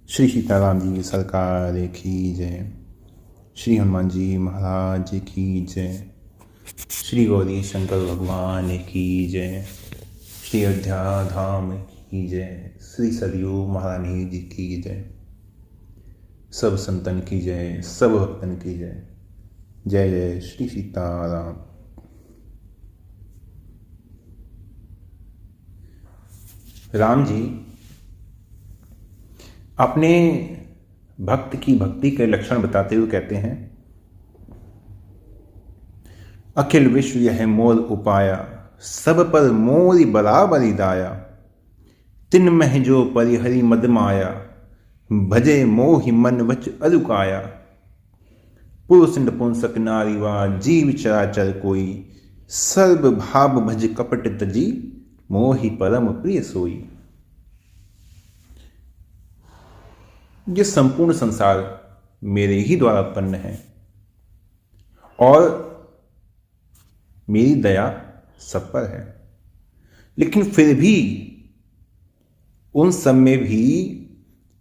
श्री सीताराम जी की सरकार की जय। श्री हनुमान जी महाराज की जय। श्री गौरी शंकर भगवान की जय। श्री अयोध्या धाम की जय। श्री सरयू महारानी जी की जय। सब संतन की जय, सब भक्तन की जय। जय जय श्री सीताराम। राम जी अपने भक्त की भक्ति के लक्षण बताते हुए कहते हैं, अखिल विश्व यह मोर उपाया, सब पर मोरी बराबरी दाया। तिन मह जो परिहरि मद माया, भजे मोहि मन वच अरुकाया। पुरुष नपुंसक नारी वा जीव चराचर कोई, सर्व भाव भज कपट तजी, मोहि परम प्रिय सोई। ये संपूर्ण संसार मेरे ही द्वारा उत्पन्न है और मेरी दया सब पर है, लेकिन फिर भी उन सब में भी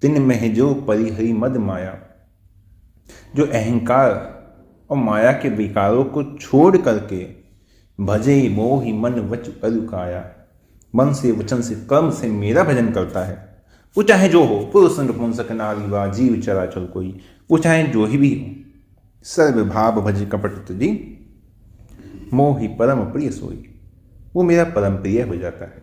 तिन मह जो परिहरि मद माया, जो अहंकार और माया के विकारों को छोड़ करके भजे मोहि मन वच अरुकाया, मन से वचन से कर्म से मेरा भजन करता है, वो चाहे जो हो, पुरुष नपुंसक नारी वा जीव चराचर कोई, वो चाहे जो ही भी हो, सर्व भाव भज कपट तजी, मोहि परम प्रिय सोई, वो मेरा परम प्रिय हो जाता है।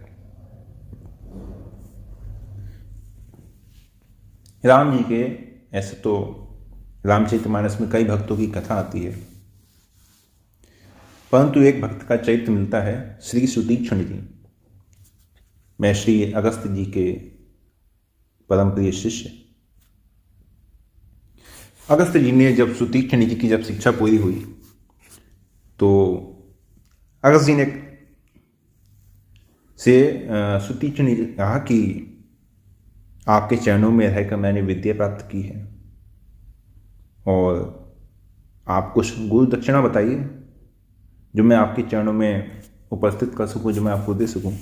राम जी के ऐसे तो रामचरितमानस में कई भक्तों की कथा आती है, परंतु एक भक्त का चरित्र मिलता है, श्री सुतीक्ष्ण जी। मैं श्री अगस्त जी के परम प्रिय शिष्य। अगस्त जी ने जब सुतीक्ष्ण जी की जब शिक्षा पूरी हुई तो अगस्त जी ने सुतीक्ष्ण जी ने कहा कि आपके चरणों में रहकर मैंने विद्या प्राप्त की है और आप कुछ गुरु दक्षिणा बताइए जो मैं आपके चरणों में उपस्थित कर सकूं, जो मैं आपको दे सकूं।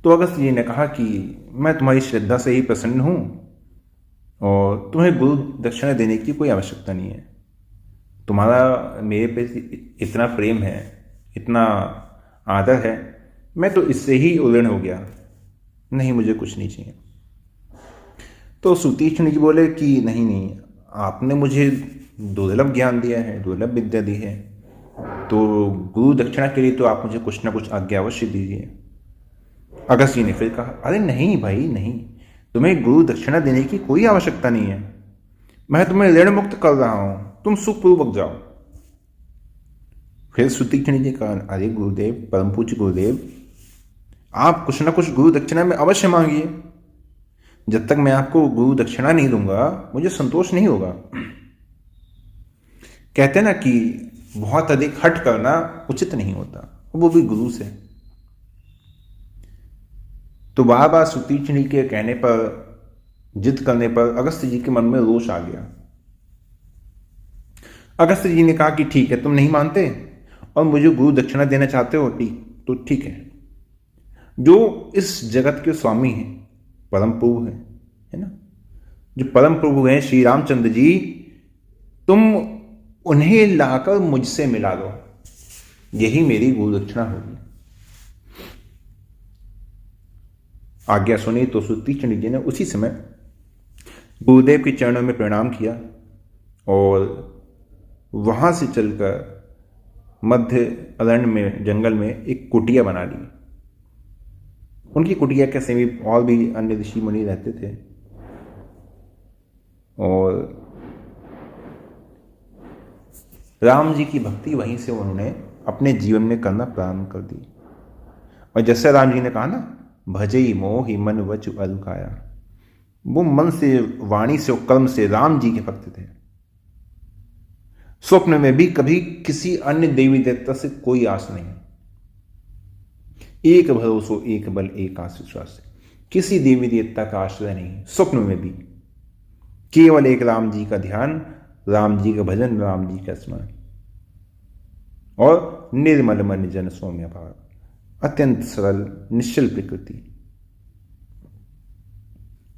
तो अगस्त जी ने कहा कि मैं तुम्हारी श्रद्धा से ही प्रसन्न हूं और तुम्हें गुरु दक्षिणा देने की कोई आवश्यकता नहीं है। तुम्हारा मेरे पे इतना प्रेम है, इतना आदर है, मैं तो इससे ही उदृढ़ हो गया, नहीं मुझे कुछ नहीं चाहिए। तो सुतीक्ष्ण जी बोले कि नहीं नहीं, आपने मुझे दुर्लभ ज्ञान दिया है, दुर्लभ विद्या दी है, तो गुरु दक्षिणा के लिए तो आप मुझे कुछ ना कुछ आज्ञा अवश्य दीजिए। अगस्त जी ने फिर कहा, अरे नहीं भाई नहीं, तुम्हें गुरु दक्षिणा देने की कोई आवश्यकता नहीं है, मैं तुम्हें ऋण मुक्त कर रहा हूं, तुम सुखपूर्वक जाओ। फिर सुतीक्ष्ण जी कहा, अरे गुरुदेव, परम पूज्य गुरुदेव, आप कुछ ना कुछ गुरु दक्षिणा में अवश्य मांगिए, जब तक मैं आपको गुरु दक्षिणा नहीं दूंगा मुझे संतोष नहीं होगा। कहते ना कि बहुत अधिक हट करना उचित नहीं होता, वो भी गुरु से। तो बार बार सुतीक्ष्ण जी के कहने पर, जिद करने पर अगस्त जी के मन में रोष आ गया। अगस्त जी ने कहा कि ठीक है, तुम नहीं मानते और मुझे गुरु दक्षिणा देना चाहते हो, तो ठीक है। जो इस जगत के स्वामी हैं, परम प्रभु है ना, जो परम प्रभु हैं श्री रामचंद्र जी, तुम उन्हें लाकर मुझसे मिला दो, यही मेरी गुरु दक्षिणा होगी। आज्ञा सुनी तो सुतीक्ष्ण जी ने उसी समय गुरुदेव के चरणों में प्रणाम किया और वहां से चलकर मध्य अरण्य में, जंगल में एक कुटिया बना ली। उनकी कुटिया के समीप और भी अन्य ऋषि मुनि रहते थे और राम जी की भक्ति वहीं से उन्होंने अपने जीवन में करना प्रारंभ कर दी। और जैसे राम जी ने कहा ना, भजई मोहि मन वच अरुकाया, वो मन से, वाणी से और कर्म से राम जी के भक्त थे। स्वप्न में भी कभी किसी अन्य देवी देवता से कोई आस नहीं, एक भरोसो एक बल एक आस विश्वास, किसी देवी देवता का आश्रय नहीं, स्वप्न में भी केवल एक राम जी का ध्यान, राम जी का भजन, राम जी का स्मरण और निर्मल मन जन सौम्य भाव, अत्यंत सरल निश्चल प्रकृति।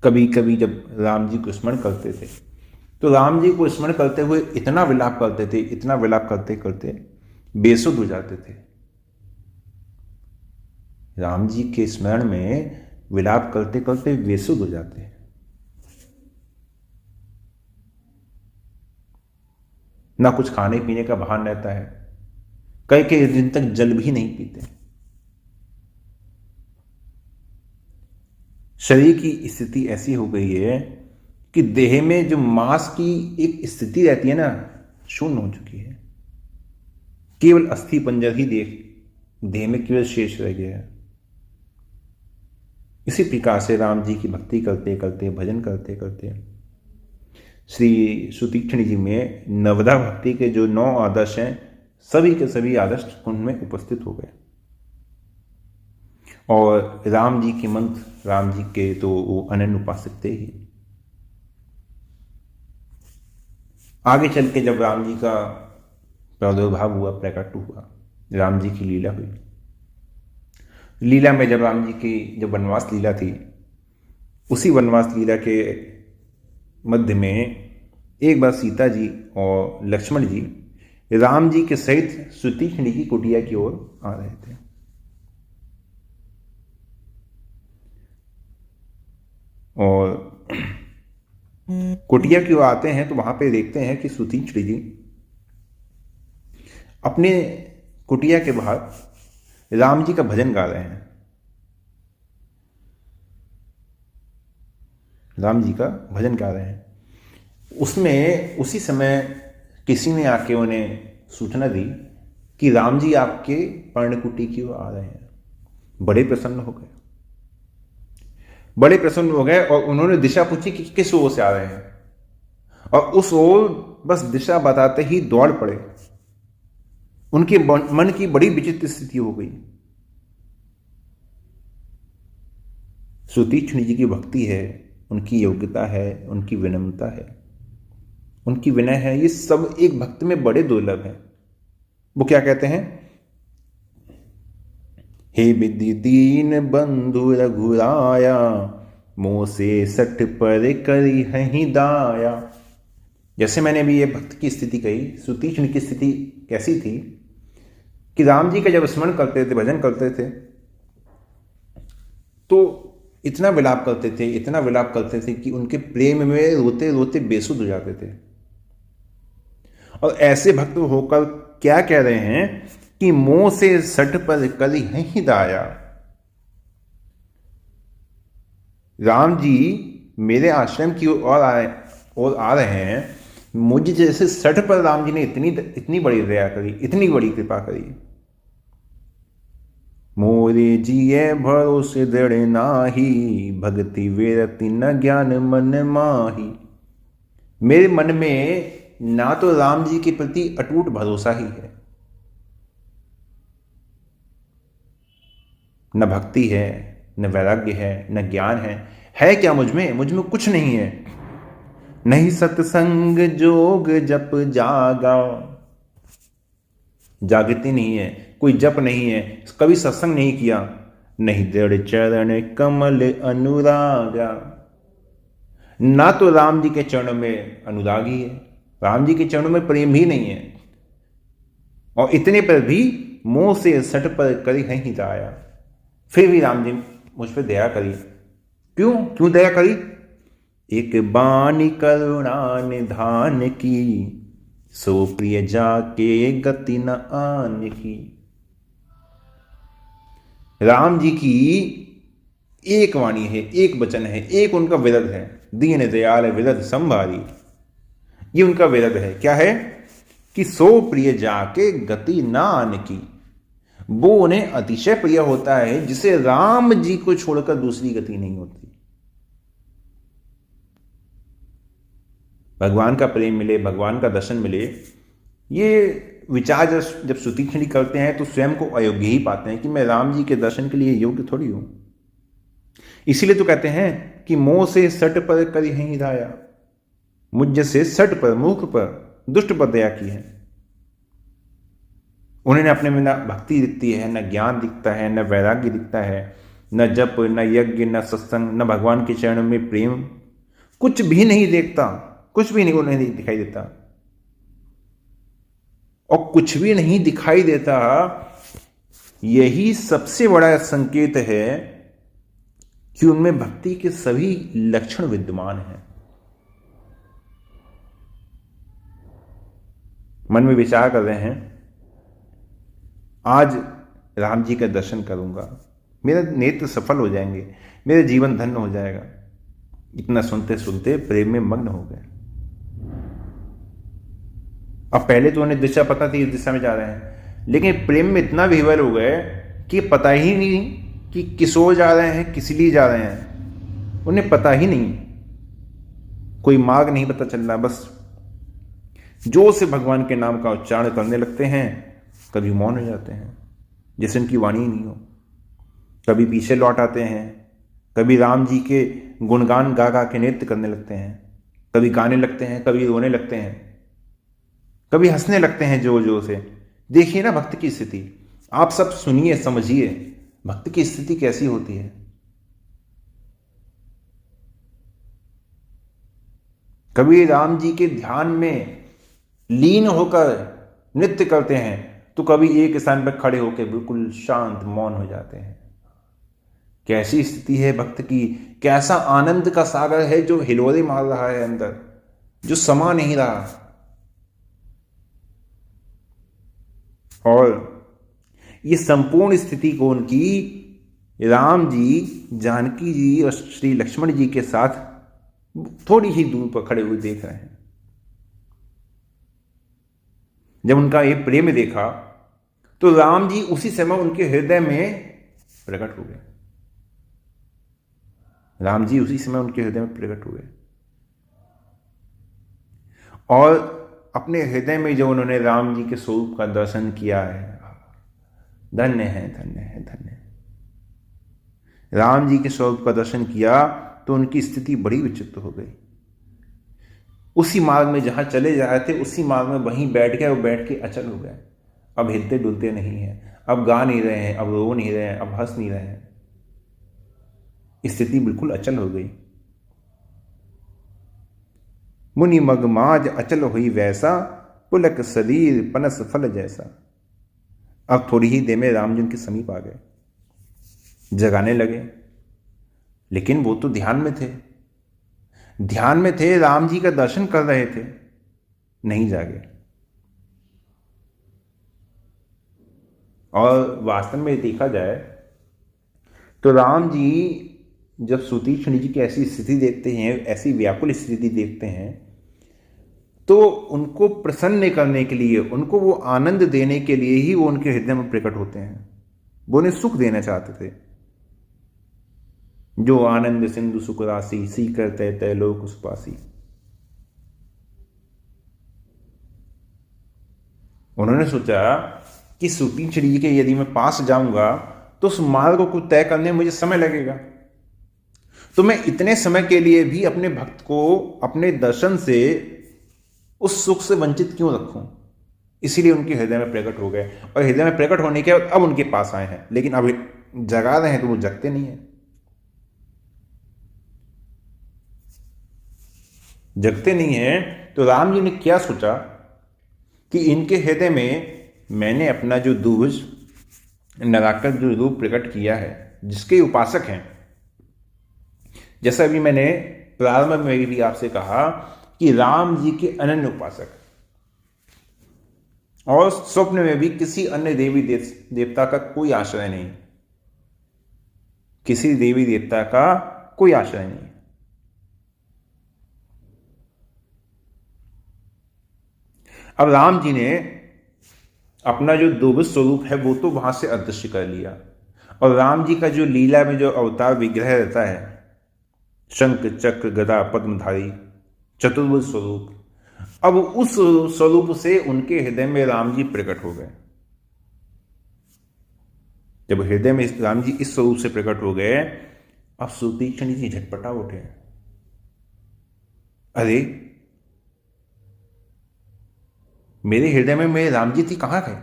कभी कभी जब राम जी को स्मरण करते थे तो राम जी को स्मरण करते हुए इतना विलाप करते थे, इतना विलाप करते करते बेसुध हो जाते थे। राम जी के स्मरण में विलाप करते करते बेसुध हो जाते हैं। ना कुछ खाने पीने का भान रहता है, कई कई दिन तक जल भी नहीं पीते। शरीर की स्थिति ऐसी हो गई है कि देह में जो मांस की एक स्थिति रहती है ना, शून्य हो चुकी है। केवल अस्थि पंजर ही देह में केवल शेष रह गया है। इसी प्रकार से राम जी की भक्ति करते करते, भजन करते करते श्री सुतीक्ष्ण जी में नवदा भक्ति के जो 9 आदर्श हैं, सभी के सभी आदर्श उनमें उपस्थित हो गए। और राम जी के मंत्र, राम जी के तो वो अनन्य उपासक थे ही। आगे चल के जब राम जी का प्रादुर्भाव हुआ, प्रकट हुआ, राम जी की लीला हुई। लीला में जब राम जी की जो वनवास लीला थी, उसी वनवास लीला के मध्य में एक बार सीता जी और लक्ष्मण जी राम जी के सहित सुतीक्ष्ण जी की कुटिया की ओर आ रहे थे। और कुटिया की ओर आते हैं तो वहां पे देखते हैं कि सुतीक्ष्ण जी अपने कुटिया के बाहर राम जी का भजन गा रहे हैं। राम जी का भजन गा रहे हैं। उसमें उसी समय किसी ने आके उन्हें सूचना दी कि राम जी आपके पर्णकुटी की ओर आ रहे हैं। बड़े प्रसन्न हो गए, बड़े प्रसन्न हो गए और उन्होंने दिशा पूछी कि किस ओर से आ रहे हैं, और उस ओर बस दिशा बताते ही दौड़ पड़े। उनके मन की बड़ी विचित्र स्थिति हो गई। सुतीक्ष्ण जी की भक्ति है, उनकी योग्यता है, उनकी विनम्रता है, उनकी विनय है, ये सब एक भक्त में बड़े दुर्लभ है। वो क्या कहते हैं? हे विधि दीन बंधु रघुराया, मोह से सठ पर करी हहीं दाया। जैसे मैंने अभी ये भक्त की स्थिति कही, सुतीक्ष्ण की स्थिति कैसी थी कि राम जी का जब स्मरण करते थे, भजन करते थे, तो इतना विलाप करते थे, इतना विलाप करते थे कि उनके प्रेम में रोते रोते बेसुध हो जाते थे। और ऐसे भक्त होकर क्या कह रहे हैं कि मोह से सठ पर करी हहीं दाया। राम जी मेरे आश्रम की ओर आ रहे हैं, मुझे जैसे सठ पर राम जी ने इतनी बड़ी दया करी, इतनी बड़ी कृपा करी। मोरे जिये भरोसे दृढ़ नाही, भक्ति वेरति न ज्ञान मन माही। मेरे मन में ना तो राम जी के प्रति अटूट भरोसा ही है, न भक्ति है, न वैराग्य है, न ज्ञान है क्या मुझ में कुछ नहीं है। नहीं सत्संग जोग जप जागा, जागृति नहीं है, कोई जप नहीं है, कभी सत्संग नहीं किया। नहीं दृढ़ चरण कमल अनुरागा, ना तो राम जी के चरणों में अनुराग ही है, राम जी के चरणों में प्रेम ही नहीं है। और इतने पर भी मोह से सठ पर करी हहीं दाया। फिर भी राम जी मुझ पर दया करी। क्यों दया करी? एक बानी करुणा निधान की, सो प्रिय जाके गति न आन की। राम जी की एक वाणी है, एक वचन है, एक उनका विरद है, दीन दयाल विरद संभारी। ये उनका विरद है। क्या है? कि सो प्रिय जाके गति न आन की। वो उन्हें अतिशय प्रिय होता है जिसे राम जी को छोड़कर दूसरी गति नहीं होती। भगवान का प्रेम मिले, भगवान का दर्शन मिले, ये विचार जब सुतीक्ष्ण करते हैं तो स्वयं को अयोग्य ही पाते हैं कि मैं राम जी के दर्शन के लिए योग्य थोड़ी हूं। इसीलिए तो कहते हैं कि मोह से सठ पर करी हहीं दाया। मुझ जैसे सठ पर, मूर्ख पर, दुष्ट पर दया की है। उन्हें अपने में न भक्ति दिखती है, न ज्ञान दिखता है, न वैराग्य दिखता है, न जप, न यज्ञ, न सत्संग, न भगवान के चरणों में प्रेम, कुछ भी नहीं देखता, कुछ भी नहीं उन्हें दिखाई देता। और कुछ भी नहीं दिखाई देता, यही सबसे बड़ा संकेत है कि उनमें भक्ति के सभी लक्षण विद्यमान हैं। मन में विचार कर रहे हैं, आज राम जी का दर्शन करूंगा, मेरा नेत्र सफल हो जाएंगे, मेरा जीवन धन्य हो जाएगा। इतना सुनते सुनते प्रेम में मग्न हो गए। अब पहले तो उन्हें दिशा पता थी, इस दिशा में जा रहे हैं, लेकिन प्रेम में इतना विह्वल हो गए कि पता ही नहीं कि किस ओर जा रहे हैं, किस लिए जा रहे हैं। उन्हें पता ही नहीं, कोई मार्ग नहीं पता चल रहा। बस जोर से भगवान के नाम का उच्चारण करने लगते हैं, कभी मौन हो जाते हैं जैसे उनकी वाणी ही नहीं हो, कभी पीछे लौट आते हैं, कभी राम जी के गुणगान गा गा के नृत्य करने लगते हैं, कभी गाने लगते हैं, कभी रोने लगते हैं, कभी हंसने लगते हैं जोर जोर से। देखिए ना भक्त की स्थिति, आप सब सुनिए, समझिए भक्त की स्थिति कैसी होती है। कभी राम जी के ध्यान में लीन होकर नृत्य करते हैं, तो कभी एक स्थान पर खड़े होकर बिल्कुल शांत मौन हो जाते हैं। कैसी स्थिति है भक्त की, कैसा आनंद का सागर है जो हिलोरे मार रहा है अंदर, जो समा नहीं रहा। और ये संपूर्ण स्थिति को उनकी राम जी, जानकी जी और श्री लक्ष्मण जी के साथ थोड़ी ही दूर पर खड़े हुए देख रहे हैं। जब उनका ये प्रेम देखा तो राम जी उसी समय उनके हृदय में प्रकट हो गए। राम जी उसी समय उनके हृदय में प्रकट हुए और अपने हृदय में जो उन्होंने राम जी के स्वरूप का दर्शन किया है, धन्य है, धन्य है, धन्य है। राम जी के स्वरूप का दर्शन किया तो उनकी स्थिति बड़ी विचित्र हो गई। उसी मार्ग में जहां चले जा रहे थे, उसी मार्ग में वहीं बैठ गए और बैठ के अचल हो गए। अब हिलते डुलते नहीं हैं, अब गा नहीं रहे हैं, अब रो नहीं रहे हैं, अब हंस नहीं रहे हैं। स्थिति बिल्कुल अचल हो गई। मुनि मगमाज अचल हुई वैसा, पुलक शरीर पनस फल जैसा। अब थोड़ी ही देर में राम जी उनके समीप आ गए, जगाने लगे, लेकिन वो तो ध्यान में थे, ध्यान में थे, राम जी का दर्शन कर रहे थे, नहीं जागे। और वास्तव में देखा जाए तो राम जी जब सुतीक्ष्ण जी की ऐसी स्थिति देखते हैं, ऐसी व्याकुल स्थिति देखते हैं, तो उनको प्रसन्न करने के लिए, उनको वो आनंद देने के लिए ही वो उनके हृदय में प्रकट होते हैं। वो उन्हें सुख देना चाहते थे। जो आनंद सिंधु सुख राशि, सी करते तय लोक सुपासी। उन्होंने सोचा कि सुतीक्ष्ण जी के यदि मैं पास जाऊंगा तो उस मार्ग को तय करने में मुझे समय लगेगा, तो मैं इतने समय के लिए भी अपने भक्त को अपने दर्शन से, उस सुख से वंचित क्यों रखूं। इसीलिए उनके हृदय में प्रकट हो गए और हृदय में प्रकट होने के बाद अब उनके पास आए हैं, लेकिन अब जगा रहे हैं तो वो जगते नहीं है। जगते नहीं है तो राम जी ने क्या सोचा कि इनके हृदय में मैंने अपना जो दूज लगाकर जो रूप प्रकट किया है, जिसके उपासक हैं, जैसा भी मैंने प्रारंभ में भी आपसे कहा कि राम जी के अनन्य उपासक, और स्वप्न में भी किसी अन्य देवी देवता का कोई आश्रय नहीं, किसी देवी देवता का कोई आश्रय नहीं। अब राम जी ने अपना जो द्विभुज स्वरूप है वो तो वहां से अदृश्य कर लिया, और राम जी का जो लीला में जो अवतार विग्रह रहता है, शंख चक्र गदा पद्मधारी चतुर्भुज स्वरूप, अब उस स्वरूप से उनके हृदय में राम जी प्रकट हो गए। जब हृदय में राम जी इस स्वरूप से प्रकट हो गए, अब सुतीक्ष्ण जी झटपटा उठे, अरे मेरे हृदय में मेरे राम जी थी, कहां गए?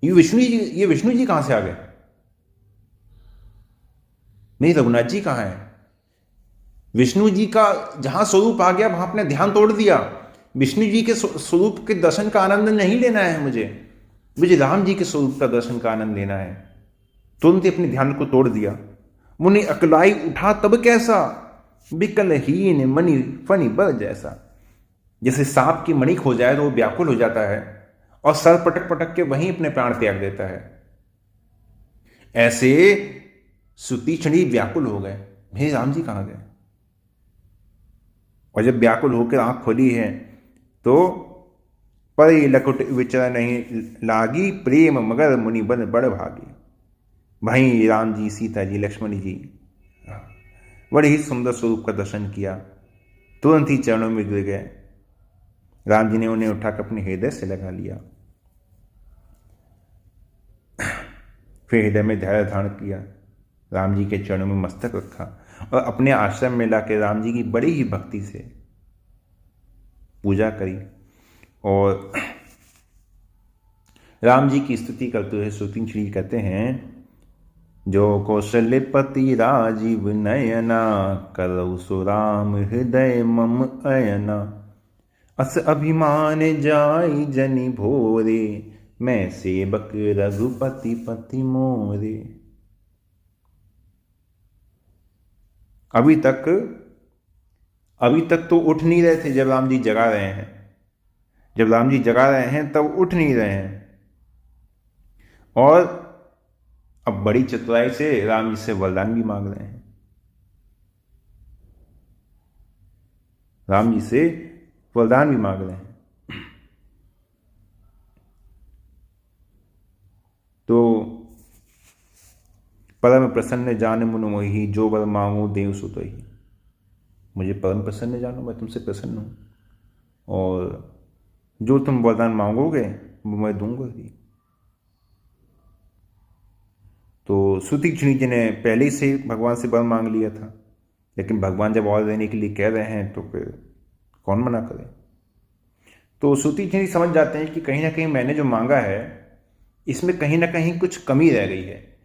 ये विष्णु जी कहां से आ गए? नहीं, रघुनाथ जी कहाँ है? विष्णु जी का जहां स्वरूप आ गया वहां अपने ध्यान तोड़ दिया। विष्णु जी के स्वरूप के दर्शन का आनंद नहीं लेना है मुझे राम जी के स्वरूप का दर्शन का आनंद लेना है। तुरंत ही अपने ध्यान को तोड़ दिया। मुनि अकलाई उठा तब कैसा, बिकल हीन मणि फनी बर जैसा। जैसे सांप की मणि खो जाए तो वो व्याकुल हो जाता है और सर पटक पटक के वहीं अपने प्राण त्याग देता है, ऐसे सुतीक्षणी व्याकुल हो गए, हे राम जी कहां गए? और जब व्याकुल होकर आंख खोली है तो परे लकुट विचर नहीं लागी, प्रेम मगर मुनि बन बड़ भागी। वहीं राम जी, सीता जी, लक्ष्मण जी बड़े ही सुंदर स्वरूप का दर्शन किया, तुरंत ही चरणों में गिर गए। राम जी ने उन्हें उठाकर अपने हृदय से लगा लिया, फिर हृदय में धैर्य धारण किया, राम जी के चरणों में मस्तक रखा और अपने आश्रम में लाकर राम जी की बड़ी ही भक्ति से पूजा करी। और राम जी की स्तुति करते हुए सुतीक्षणी कहते हैं, जो कौशल्यपति राजीव नयना, करौ सो राम हृदय मम अयना। अस अभिमान जाई जनि भोरे, मैं सेवक रघुपति पति मोरे। अभी तक तो उठ नहीं रहे थे जब राम जी जगा रहे हैं। जब राम जी जगा रहे हैं तब उठ नहीं रहे हैं, और अब बड़ी चतुराई से राम जी से वरदान भी मांग रहे हैं। राम जी से वरदान भी मांग रहे हैं। तो परम प्रसन्न जान मुन मोहि, जो वर मांगो देव सुत ही। मुझे परम प्रसन्न जानो, मैं तुमसे प्रसन्न हूं, और जो तुम वरदान मांगोगे वो मैं दूंगा ही। तो सुतीक्षणी जी ने पहले से भगवान से वर मांग लिया था, लेकिन भगवान जब और देने के लिए कह रहे हैं तो फिर कौन मना करे। तो सुतीक्षणी समझ जाते हैं कि कहीं ना कहीं मैंने जो मांगा है इसमें कहीं ना कहीं कुछ कमी रह गई है।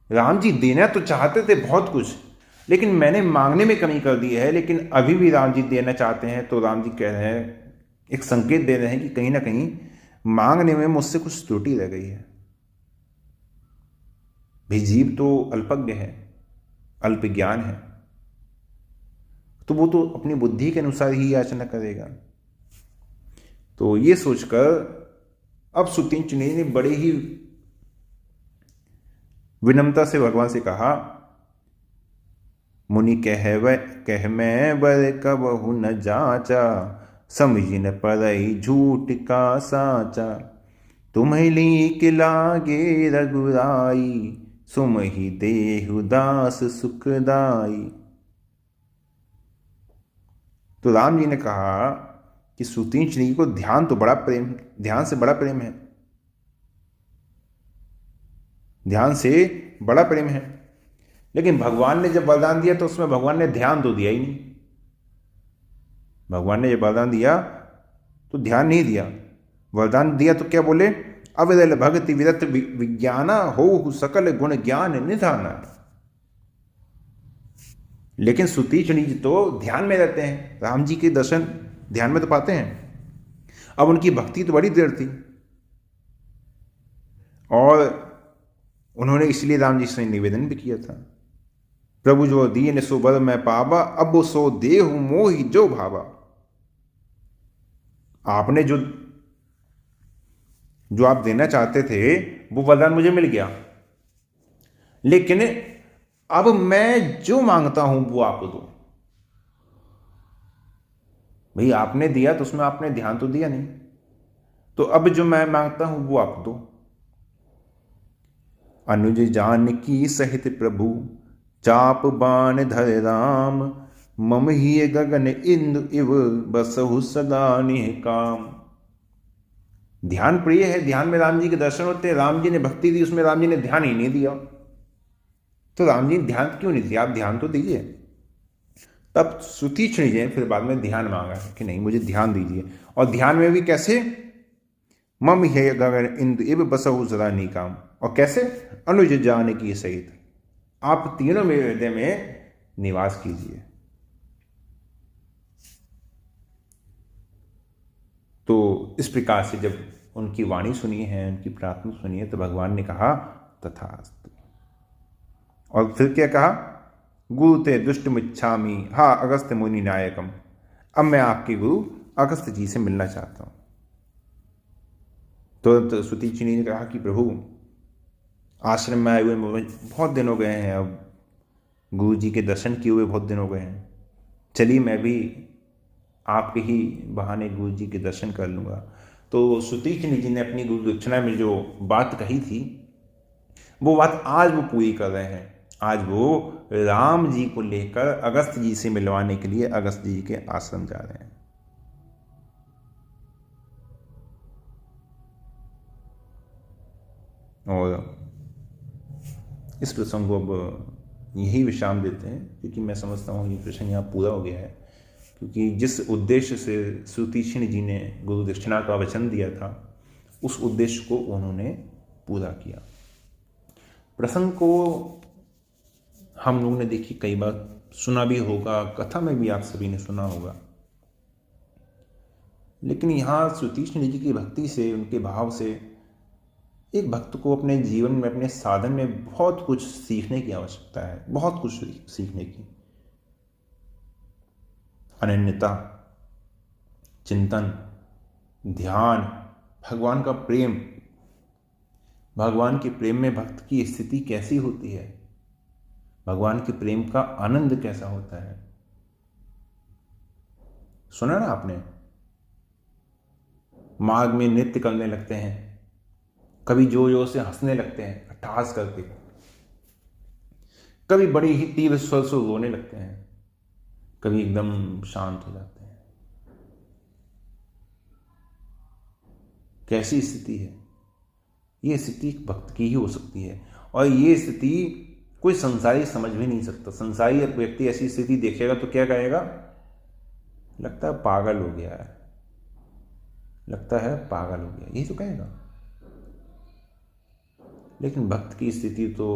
राम जी देना तो चाहते थे बहुत कुछ, लेकिन मैंने मांगने में कमी कर दी है। लेकिन अभी भी राम जी देना चाहते हैं, तो राम जी कह रहे हैं, एक संकेत दे रहे हैं कि कहीं ना कहीं मांगने में मुझसे कुछ त्रुटि रह गई है। भी जीव तो अल्पज्ञ है, अल्प ज्ञान है, तो वो तो अपनी बुद्धि के अनुसार ही याचना करेगा। तो ये सोचकर अब सुतीक्षणी ने बड़े ही विनम्रता से भगवान से कहा, मुनि कह मैं वर कबहु न जाचा, समझिन परई झूठ का साचा। तुम्हें लीक लागे रघुराई, सुमहि देहु दास सुखदाई। तो राम जी ने कहा कि सुतीक्षणी को ध्यान से बड़ा प्रेम है, ध्यान से बड़ा प्रेम है। लेकिन भगवान ने जब वरदान दिया तो उसमें भगवान ने ध्यान तो दिया ही नहीं। भगवान ने जब वरदान दिया तो ध्यान नहीं दिया। वरदान दिया तो क्या बोले, अविरल भगति विरत विज्ञाना, हो सकल गुण ज्ञान निधाना। लेकिन सुतीक्षणी जी तो ध्यान में रहते हैं, राम जी के दर्शन ध्यान में तो पाते हैं। अब उनकी भक्ति तो बड़ी देर थी, और उन्होंने इसलिए राम जी से निवेदन भी किया था, प्रभु जो दीन सो बर मैं पावा, अब सो देहु मोहि जो भावा। आपने जो आप देना चाहते थे वो वरदान मुझे मिल गया, लेकिन अब मैं जो मांगता हूं वो आपको दो। भाई आपने दिया तो उसमें आपने ध्यान तो दिया नहीं, तो अब जो मैं मांगता हूं वो आप दो। अनुज जानकी सहित प्रभु, चाप बाण धर राम, मम ही गगन इंद्र इव, बसहु सदा निह काम। ध्यान प्रिय है, ध्यान में राम जी के दर्शन होते हैं। राम जी ने भक्ति दी, उसमें राम जी ने ध्यान ही नहीं दिया, तो राम जी ने ध्यान क्यों नहीं दिया? आप ध्यान तो दीजिए। तब सुतीक्षणी जी फिर बाद में ध्यान मांगा कि नहीं मुझे ध्यान दीजिए, और ध्यान में भी कैसे, मम ही गगन इंद्र इव, बसहु सदा निह काम। और कैसे, अनुज जानकी सहित, आप तीनों मेरे हृदय में निवास कीजिए। तो इस प्रकार से जब उनकी वाणी सुनी है, उनकी प्रार्थना सुनी है, तो भगवान ने कहा तथास्तु। और फिर क्या कहा? गुरु ते दुष्ट मिच्छामी हा अगस्त मुनि नायकम। अब मैं आपके गुरु अगस्त जी से मिलना चाहता हूं। तो सुतीचि ने कहा कि प्रभु, आश्रम में आए हुए बहुत दिन हो गए हैं, अब गुरु जी के दर्शन किए हुए बहुत दिन हो गए हैं, चलिए मैं भी आपके ही बहाने गुरु जी के दर्शन कर लूँगा। तो सुतीचि जी ने अपनी गुरु दक्षिणा में जो बात कही थी, वो बात आज वो पूरी कर रहे हैं। आज वो राम जी को लेकर अगस्त जी से मिलवाने के लिए अगस्त जी के आश्रम जा रहे हैं। और इस प्रसंग को अब यही विश्राम देते हैं, क्योंकि मैं समझता हूँ ये प्रसंग यहाँ पूरा हो गया है। क्योंकि जिस उद्देश्य से सुतीक्ष्ण जी ने गुरु दक्षिणा का वचन दिया था, उस उद्देश्य को उन्होंने पूरा किया। प्रसंग को हम लोगों ने देखी कई बार सुना भी होगा, कथा में भी आप सभी ने सुना होगा, लेकिन यहाँ सुतीक्ष्ण जी की भक्ति से, उनके भाव से एक भक्त को अपने जीवन में, अपने साधन में बहुत कुछ सीखने की आवश्यकता है, बहुत कुछ सीखने की। अनन्यता, चिंतन, ध्यान, भगवान का प्रेम, भगवान के प्रेम में भक्त की स्थिति कैसी होती है, भगवान के प्रेम का आनंद कैसा होता है। सुना ना आपने? मार्ग में नृत्य करने लगते हैं, कभी जोर जोर से हंसने लगते हैं अट्टहास करके, कभी बड़ी ही तीव्र स्वर से रोने लगते हैं, कभी एकदम शांत हो जाते हैं। कैसी स्थिति है ये? स्थिति भक्त की ही हो सकती है, और ये स्थिति कोई संसारी समझ भी नहीं सकता। संसारी व्यक्ति ऐसी स्थिति देखेगा तो क्या कहेगा? लगता है पागल हो गया है, लगता है पागल हो गया, यही तो कहेगा। लेकिन भक्त की स्थिति तो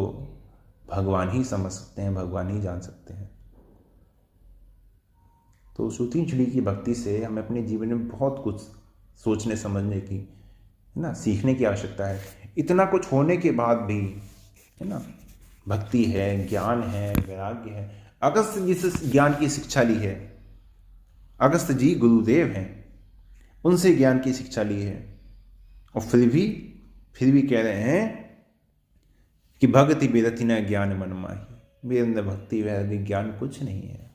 भगवान ही समझ सकते हैं, भगवान ही जान सकते हैं। तो सुतीचि की भक्ति से हमें अपने जीवन में बहुत कुछ सोचने समझने की, है ना, सीखने की आवश्यकता है। इतना कुछ होने के बाद भी, है ना, भक्ति है, ज्ञान है, वैराग्य है। अगस्त जी से ज्ञान की शिक्षा ली है, अगस्त जी गुरुदेव हैं, उनसे ज्ञान की शिक्षा ली है, और फिर भी कह रहे हैं कि भक्ति बेरथि न ज्ञान मन माही। मेरे अंदर भक्ति वैराग्य ज्ञान कुछ नहीं है,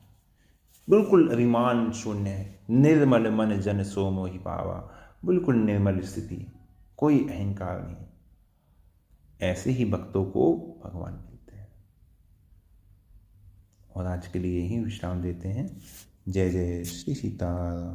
बिल्कुल अभिमान शून्य है। निर्मल मन जन सो मोहि पावा, बिल्कुल निर्मल स्थिति, कोई अहंकार नहीं। ऐसे ही भक्तों को भगवान मिलते हैं। और आज के लिए यही विश्राम देते हैं। जय जय श्री सीताराम।